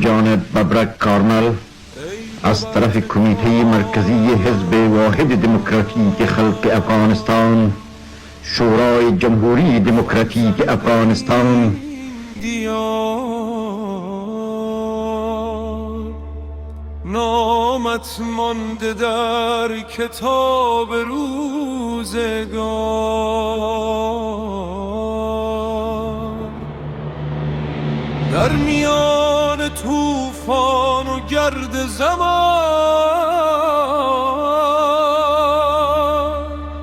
این جانب ببرک کارمل از طرف کمیته مرکزی حزب واحد دموکراتیک خلق افغانستان، شورای جمهوری دموکراتیک افغانستان، نامت مانده در کتاب روزگار، در میان طوفان و گرد زمان،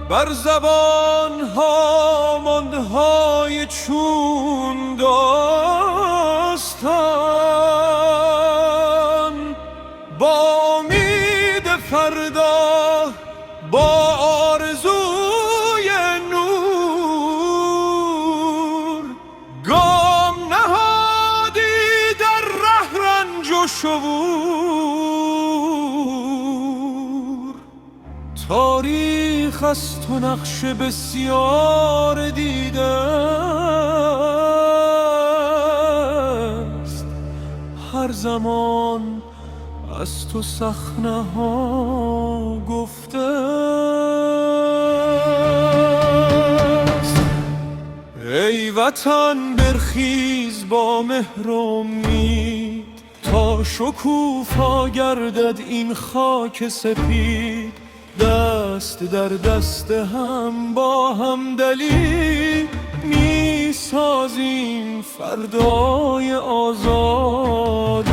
بر زبان ها مانده های چون داستان، با امید فردا، با آرزوی نور، گام نهادی در ره رنج و شعور. تاریخ از تو نقش بسیار دیده است، هر زمان از تو صحنه ها گفته است. ای وطن برخیز با مهر و امید، تا شکوفا گردد این خاک سپید. دست در دست هم با همدلی می سازیم فردای آزادی.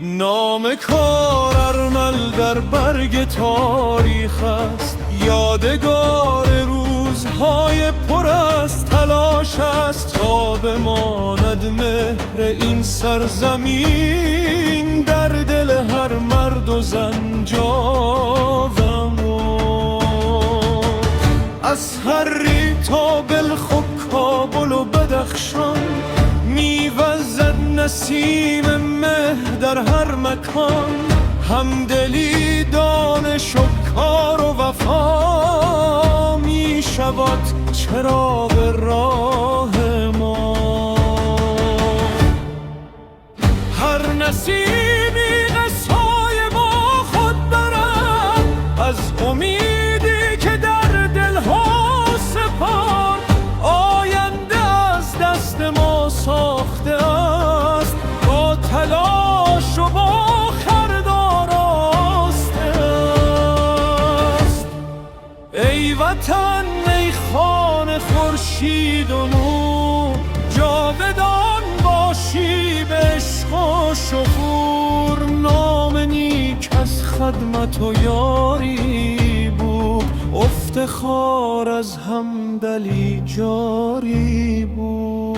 نام کار ارمل در برگ تاریخ است، یادگار روزهای پر از تلاش است. تا بماند مهر این سرزمین در دل هر مرد و زن جاودان. از هری تا بلخ و کابل و بدخشان، میوزد نسیم مه در هر مکان. همدلی، دانش و کار و وفا می شود چراغ راه ما. هر نسیمی قصای ما خود دارد از امیدی که در دلها سپار. آینده از دست ما ساخته است، با تلاش و با خرد آراسته است. ای وطن، ای خانه خورشید و نور، جاودان باشی به عشق و شکور. نام نیک از خدمت و یاری بود، افتخار از همدلی جاری بود.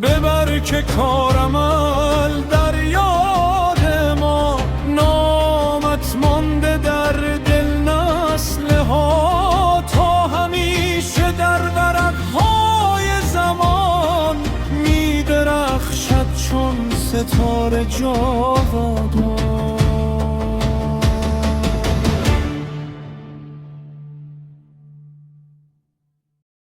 ببر که کارمل در یاد ما، نامت مانده در دل نسل ها. تا همیشه در ورقهای زمان می درخشد چون ستاره جاودان.